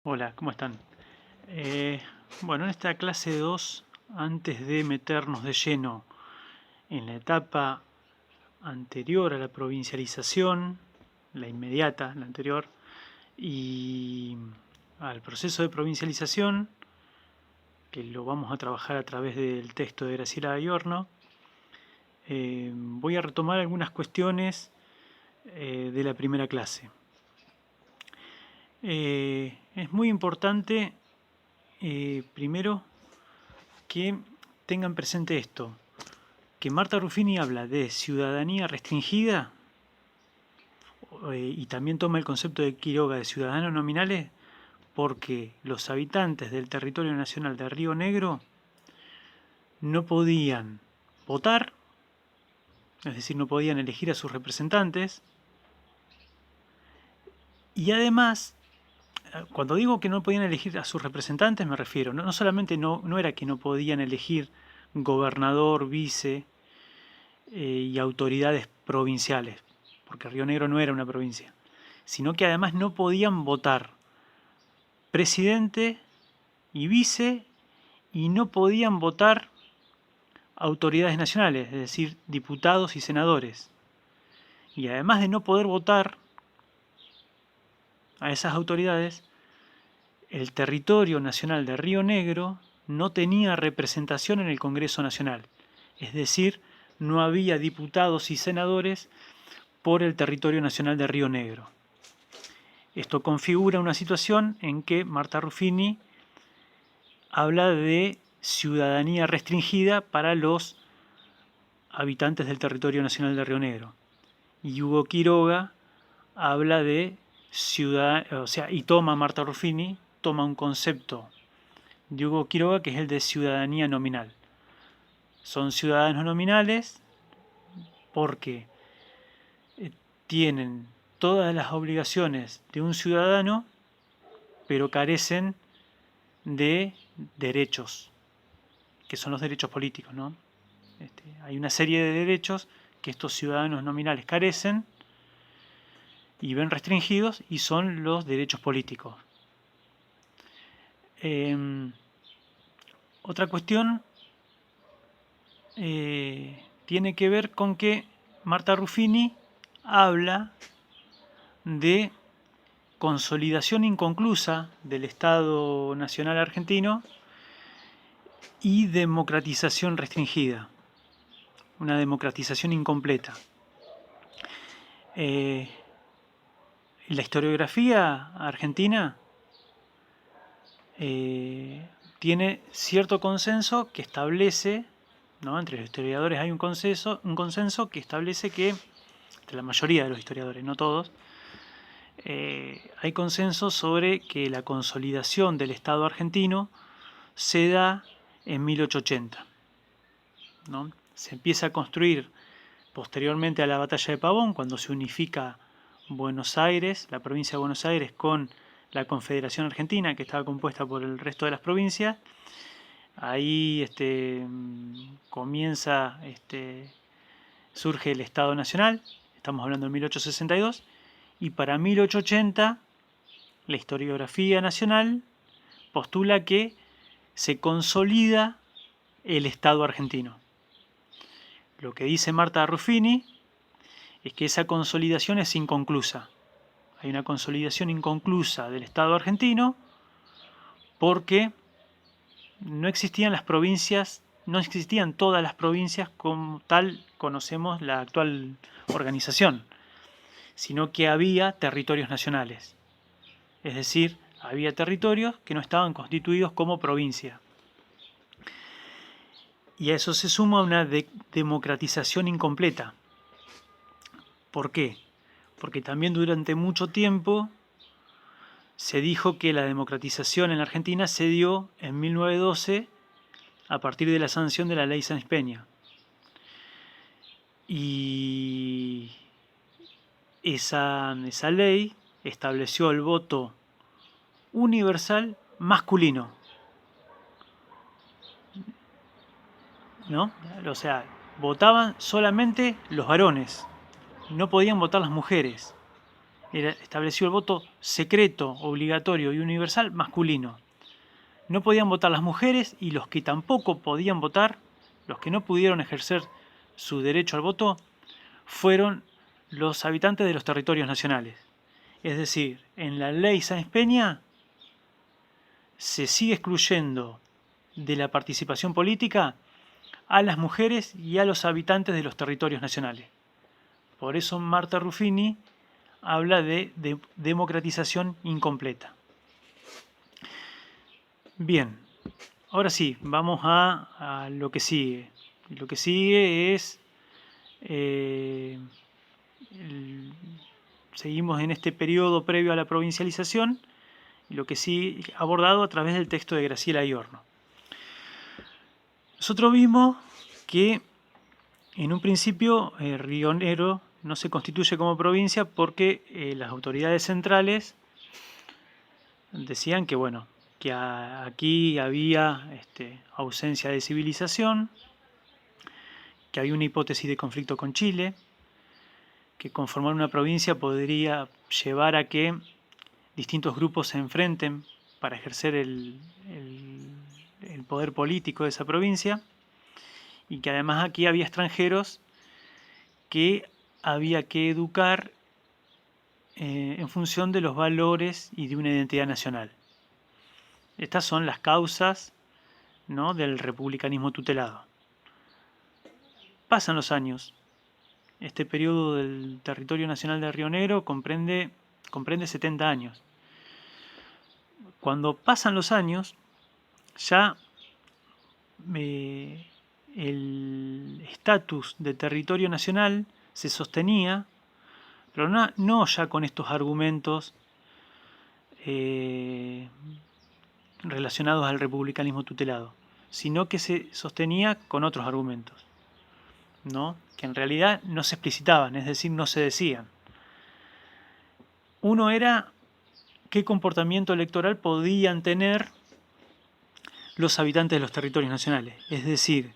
Hola, ¿cómo están? Eh, bueno, en esta clase 2, antes de meternos de lleno en la etapa anterior a la provincialización, la inmediata, la anterior, y al proceso de provincialización, que lo vamos a trabajar a través del texto de Graciela Ayorno, voy a retomar algunas cuestiones de la primera clase. Es muy importante, primero, que tengan presente esto, que Marta Ruffini habla de ciudadanía restringida y también toma el concepto de Quiroga de ciudadanos nominales porque los habitantes del territorio nacional de Río Negro no podían votar, es decir, no podían elegir a sus representantes, y además, cuando digo que no podían elegir a sus representantes me refiero, no solamente no era que no podían elegir gobernador, vice y autoridades provinciales, porque Río Negro no era una provincia, sino que además no podían votar presidente y vice y no podían votar autoridades nacionales, es decir, diputados y senadores. Y además de no poder votar a esas autoridades, el territorio nacional de Río Negro no tenía representación en el Congreso Nacional, es decir, no había diputados y senadores por el territorio nacional de Río Negro. Esto configura una situación en que Marta Ruffini habla de ciudadanía restringida para los habitantes del territorio nacional de Río Negro. Y Hugo Quiroga habla de ciudad, o sea, y toma Marta Ruffini, toma un concepto de Hugo Quiroga que es el de ciudadanía nominal. Son ciudadanos nominales porque tienen todas las obligaciones de un ciudadano, pero carecen de derechos, que son los derechos políticos, ¿no? Hay una serie de derechos que estos ciudadanos nominales carecen y ven restringidos y son los derechos políticos. Otra cuestión tiene que ver con que Marta Ruffini habla de consolidación inconclusa del Estado Nacional Argentino y democratización restringida, una democratización incompleta. La historiografía argentina tiene cierto consenso que establece, ¿no? Entre los historiadores hay un consenso que establece que, entre la mayoría de los historiadores, no todos, hay consenso sobre que la consolidación del Estado argentino se da en 1880. ¿No? Se empieza a construir posteriormente a la batalla de Pavón, cuando se unifica Buenos Aires, la provincia de Buenos Aires, con la Confederación Argentina, que estaba compuesta por el resto de las provincias. Ahí comienza, surge el Estado Nacional, estamos hablando de 1862, y para 1880 la historiografía nacional postula que se consolida el Estado argentino. Lo que dice Marta Ruffini es que esa consolidación es inconclusa. Hay una consolidación inconclusa del Estado argentino porque no existían las provincias, no existían todas las provincias como tal conocemos la actual organización, sino que había territorios nacionales. Es decir, había territorios que no estaban constituidos como provincia. Y a eso se suma una democratización incompleta. ¿Por qué? Porque también durante mucho tiempo se dijo que la democratización en la Argentina se dio en 1912 a partir de la sanción de la ley Sáenz Peña. Y esa ley estableció el voto universal masculino, ¿no? O sea, votaban solamente los varones, no podían votar las mujeres. estableció el voto secreto, obligatorio y universal masculino. No podían votar las mujeres, y los que tampoco podían votar, los que no pudieron ejercer su derecho al voto, fueron los habitantes de los territorios nacionales. Es decir, en la ley Sáenz Peña se sigue excluyendo de la participación política a las mujeres y a los habitantes de los territorios nacionales. Por eso Marta Ruffini habla de democratización incompleta. Bien, ahora sí, vamos a lo que sigue. Lo que sigue es... seguimos en este periodo previo a la provincialización, y lo que sí abordado a través del texto de Graciela Iorno. Nosotros vimos que en un principio Río Negro no se constituye como provincia porque las autoridades centrales decían que, bueno, que aquí había ausencia de civilización, que había una hipótesis de conflicto con Chile, que conformar una provincia podría llevar a que distintos grupos se enfrenten para ejercer el poder político de esa provincia, y que además aquí había extranjeros que había que educar en función de los valores y de una identidad nacional. Estas son las causas, ¿no?, del republicanismo tutelado. Pasan los años. Este periodo del territorio nacional de Río Negro comprende 70 años. Cuando pasan los años, ya el estatus de territorio nacional se sostenía, pero no ya con estos argumentos relacionados al republicanismo tutelado, sino que se sostenía con otros argumentos, ¿no?, que en realidad no se explicitaban, es decir, no se decían. Uno era qué comportamiento electoral podían tener los habitantes de los territorios nacionales. Es decir,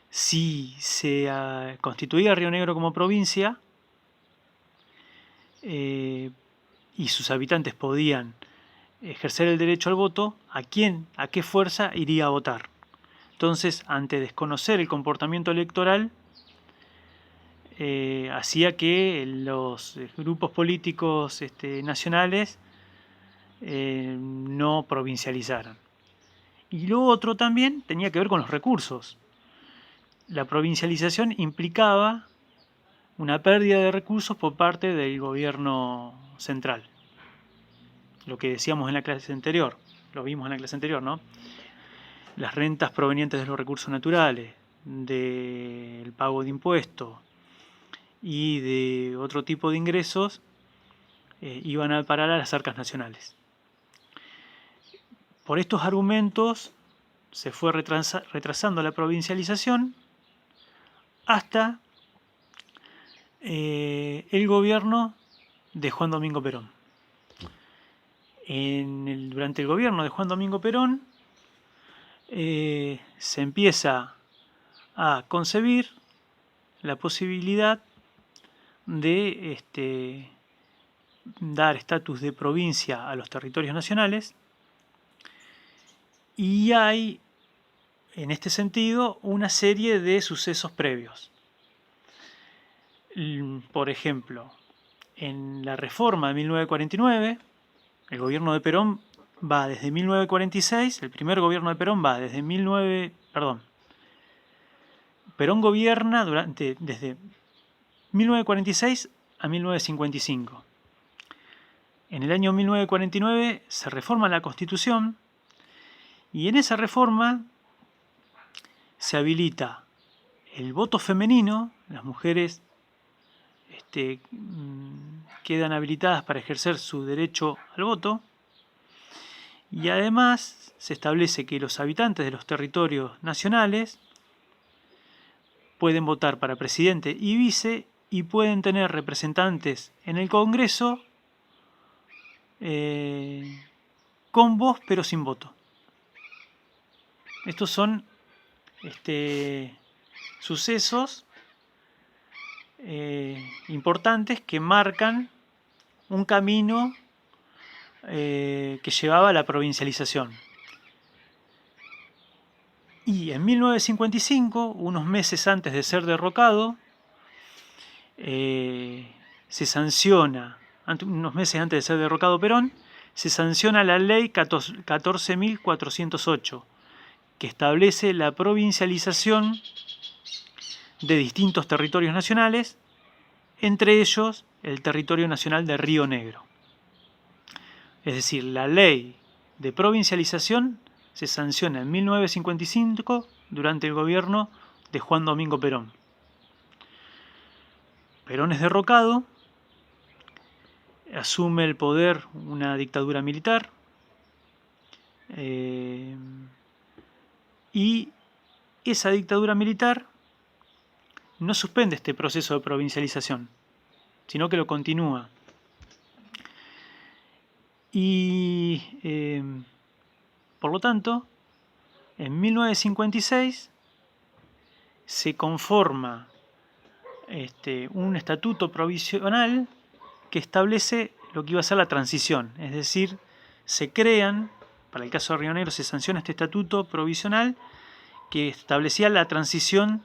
si se constituía Río Negro como provincia y sus habitantes podían ejercer el derecho al voto, a qué fuerza iría a votar. Entonces, ante desconocer el comportamiento electoral, hacía que los grupos políticos nacionales no provincializaran. Y lo otro también tenía que ver con los recursos. La provincialización implicaba una pérdida de recursos por parte del gobierno central. Lo que decíamos en la clase anterior, lo vimos en la clase anterior, ¿no? Las rentas provenientes de los recursos naturales, del pago de impuestos y de otro tipo de ingresos iban a parar a las arcas nacionales. Por estos argumentos se fue retrasando la provincialización hasta el gobierno de Juan Domingo Perón. Durante el gobierno de Juan Domingo Perón se empieza a concebir la posibilidad de dar estatus de provincia a los territorios nacionales, y hay en este sentido una serie de sucesos previos. Por ejemplo, en la reforma de 1949, el gobierno de Perón va desde 1946, el primer gobierno de Perón va desde Perón gobierna desde 1946 a 1955. En el año 1949 se reforma la Constitución, y en esa reforma se habilita el voto femenino. Las mujeres quedan habilitadas para ejercer su derecho al voto, y además se establece que los habitantes de los territorios nacionales pueden votar para presidente y vice, y pueden tener representantes en el Congreso con voz pero sin voto. Estos son sucesos importantes que marcan un camino que llevaba a la provincialización. Y en 1955, unos meses antes de ser derrocado, se sanciona, unos meses antes de ser derrocado Perón, se sanciona la ley 14.408, que establece la provincialización de distintos territorios nacionales, entre ellos el territorio nacional de Río Negro. Es decir, la ley de provincialización se sanciona en 1955 durante el gobierno de Juan Domingo Perón. Perón es derrocado, asume el poder una dictadura militar y esa dictadura militar no suspende este proceso de provincialización, sino que lo continúa. Y por lo tanto, en 1956 se conforma un estatuto provisional que establece lo que iba a ser la transición, es decir, se crean, para el caso de Río Negro se sanciona este estatuto provisional que establecía la transición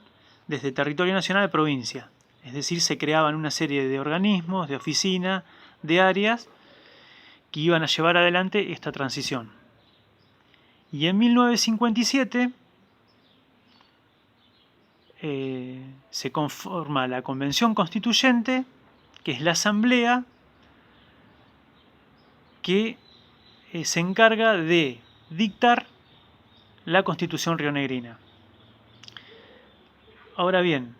desde territorio nacional a provincia, es decir, se creaban una serie de organismos, de oficinas, de áreas que iban a llevar adelante esta transición. Y en 1957 se conforma la Convención Constituyente, que es la asamblea que se encarga de dictar la Constitución rionegrina. Ahora bien,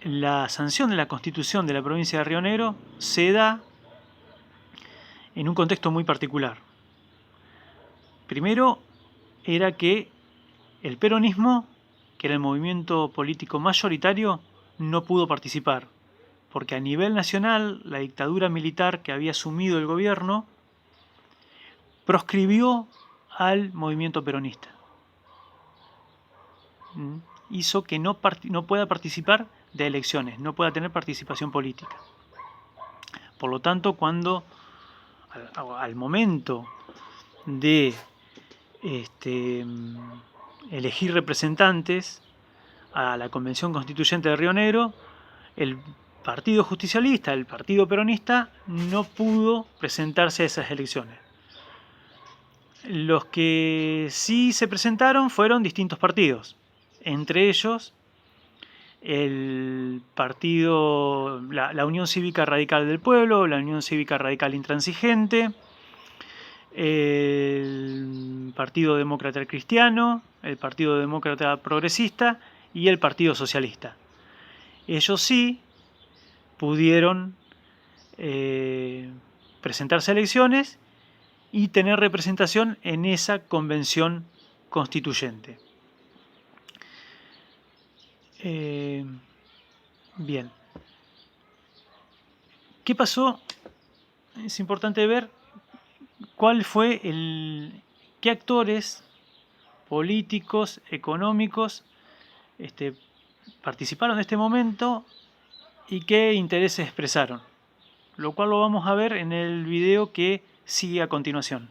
la sanción de la Constitución de la provincia de Río Negro se da en un contexto muy particular. Primero, era que el peronismo, que era el movimiento político mayoritario, no pudo participar, porque a nivel nacional la dictadura militar que había asumido el gobierno proscribió al movimiento peronista. Hizo que no pueda participar de elecciones, no pueda tener participación política. Por lo tanto, cuando al momento de elegir representantes a la Convención Constituyente de Río Negro, el Partido Justicialista, el Partido Peronista, no pudo presentarse a esas elecciones. Los que sí se presentaron fueron distintos partidos, entre ellos el partido, la Unión Cívica Radical del Pueblo, la Unión Cívica Radical Intransigente, el Partido Demócrata Cristiano, el Partido Demócrata Progresista y el Partido Socialista. Ellos sí pudieron presentarse a elecciones y tener representación en esa convención constituyente. Bien. ¿Qué pasó? Es importante ver cuál fue qué actores políticos, económicos participaron de este momento y qué intereses expresaron, lo cual lo vamos a ver en el video que sigue a continuación.